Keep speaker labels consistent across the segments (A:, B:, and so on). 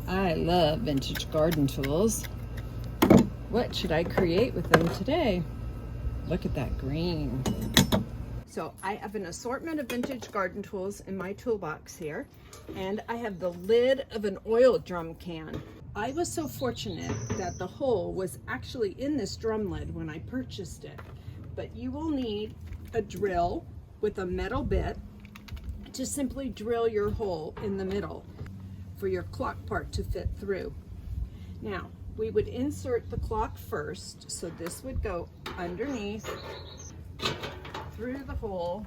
A: I love vintage garden tools. What should I create with them today? Look at that green. So I have an assortment of vintage garden tools in my toolbox here, and I have the lid of an oil drum can. I was so fortunate that the hole was actually in this drum lid when I purchased it. But you will need a drill with a metal bit to simply drill your hole in the middle for your clock part to fit through. Now, we would insert the clock first, so this would go underneath through the hole.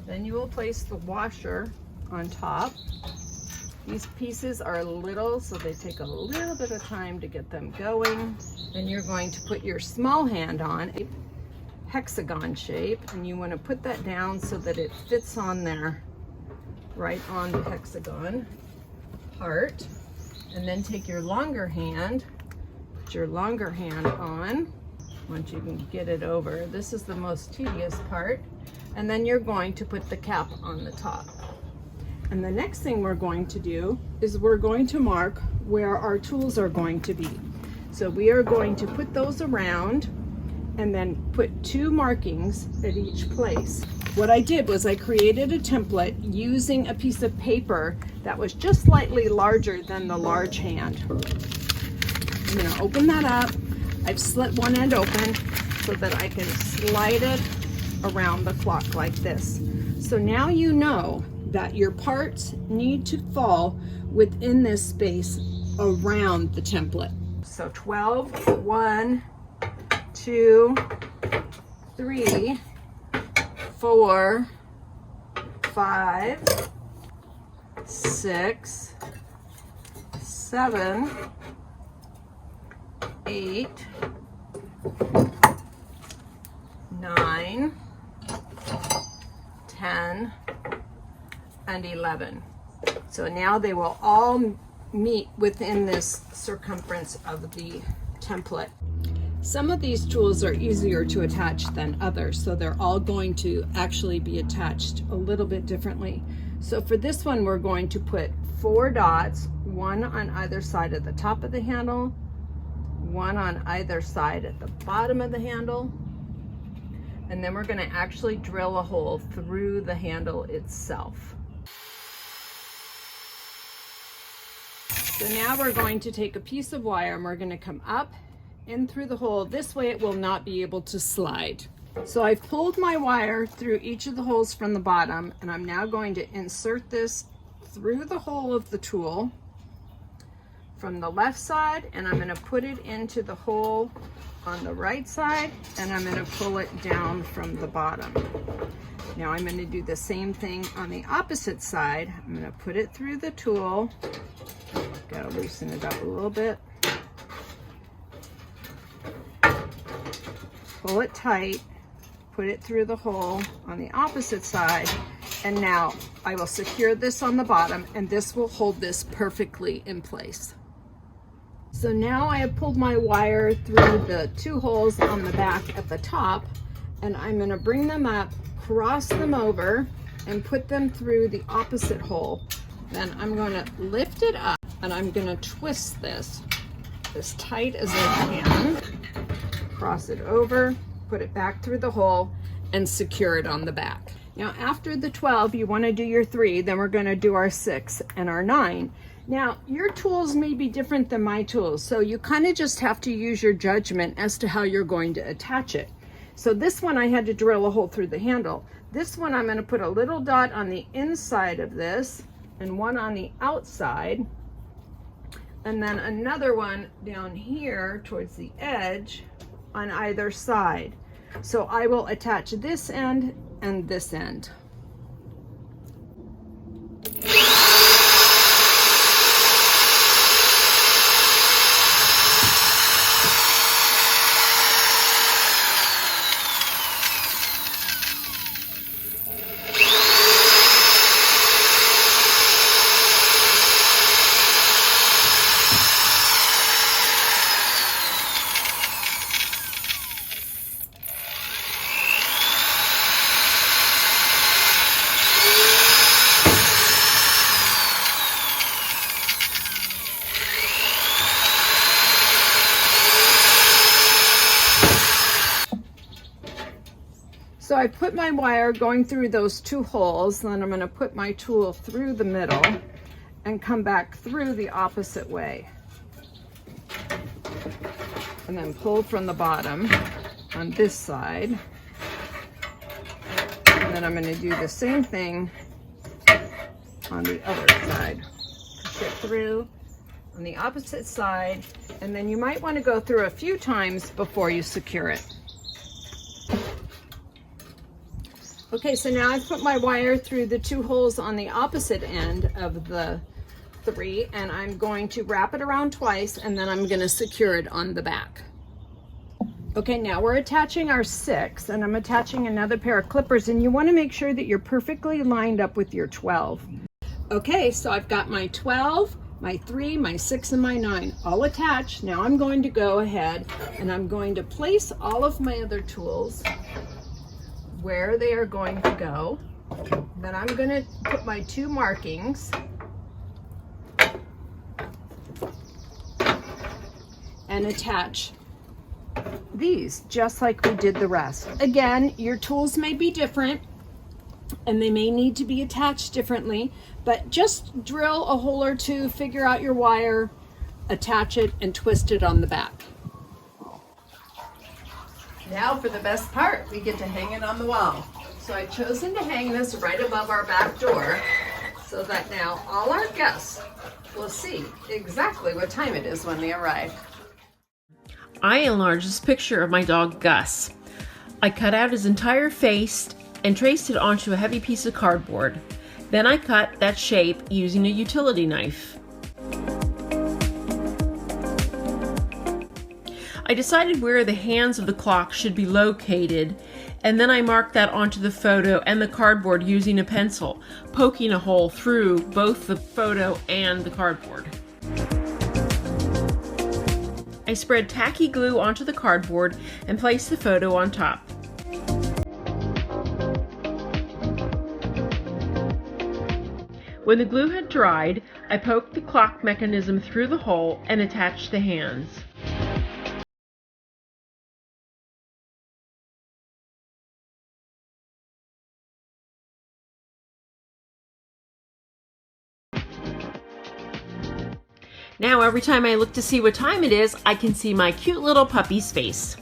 A: Then you will place the washer on top. These pieces are little, so they take a little bit of time to get them going. Then you're going to put your small hand on a hexagon shape, and you want to put that down so that it fits on there, right on the hexagon part. And then take your longer hand, put your longer hand on once you can get it over. This is the most tedious part. And then you're going to put the cap on the top. And the next thing we're going to do is we're going to mark where our tools are going to be. So we are going to put those around and then put 2 markings at each place. What I did was I created a template using a piece of paper that was just slightly larger than the large hand. I'm gonna open that up. I've slit one end open so that I can slide it around the clock like this. So now you know that your parts need to fall within this space around the template. So 12, 1, 2, 3, 4, 5, 6, 7, 8, 9, 10, and 11. So now they will all meet within this circumference of the template. Some of these tools are easier to attach than others, so they're all going to actually be attached a little bit differently. So for this one, we're going to put 4 dots, 1 on either side of the top of the handle, 1 on either side at the bottom of the handle, and then we're going to actually drill a hole through the handle itself. So now we're going to take a piece of wire and we're going to come up in through the hole. This way it will not be able to slide. So I've pulled my wire through each of the holes from the bottom, and I'm now going to insert this through the hole of the tool from the left side, and I'm going to put it into the hole on the right side, and I'm going to pull it down from the bottom. Now I'm going to do the same thing on the opposite side. I'm going to put it through the tool. Got to loosen it up a little bit. Pull it tight, put it through the hole on the opposite side, and now I will secure this on the bottom, and this will hold this perfectly in place. So now I have pulled my wire through the 2 holes on the back at the top, and I'm going to bring them up, cross them over, and put them through the opposite hole. Then I'm going to lift it up, and I'm going to twist this as tight as I can. Cross it over, put it back through the hole, and secure it on the back. Now after the 12, you want to do your 3, then we're going to do our 6 and our 9. Now your tools may be different than my tools, so you kind of just have to use your judgment as to how you're going to attach it. So this one I had to drill a hole through the handle. This one I'm going to put a little dot on the inside of this and one on the outside, and then another one down here towards the edge on either side. So I will attach this end and this end. So I put my wire going through those 2 holes, then I'm going to put my tool through the middle and come back through the opposite way. And then pull from the bottom on this side. And then I'm going to do the same thing on the other side. Push it through on the opposite side, and then you might want to go through a few times before you secure it. Okay, so now I've put my wire through the 2 holes on the opposite end of the 3, and I'm going to wrap it around twice, and then I'm going to secure it on the back. Okay, now we're attaching our 6, and I'm attaching another pair of clippers, and you want to make sure that you're perfectly lined up with your 12. Okay, so I've got my 12, my 3, my 6, and my 9 all attached. Now I'm going to go ahead and I'm going to place all of my other tools where they are going to go. Then I'm going to put my 2 markings and attach these just like we did the rest. Again, your tools may be different and they may need to be attached differently, but just drill a hole or 2, figure out your wire, attach it, and twist it on the back. Now for the best part, we get to hang it on the wall. So I've chosen to hang this right above our back door so that now all our guests will see exactly what time it is when they arrive.
B: I enlarged this picture of my dog Gus. I cut out his entire face and traced it onto a heavy piece of cardboard. Then I cut that shape using a utility knife. I decided where the hands of the clock should be located, and then I marked that onto the photo and the cardboard using a pencil, poking a hole through both the photo and the cardboard. I spread tacky glue onto the cardboard and placed the photo on top. When the glue had dried, I poked the clock mechanism through the hole and attached the hands. Now every time I look to see what time it is, I can see my cute little puppy's face.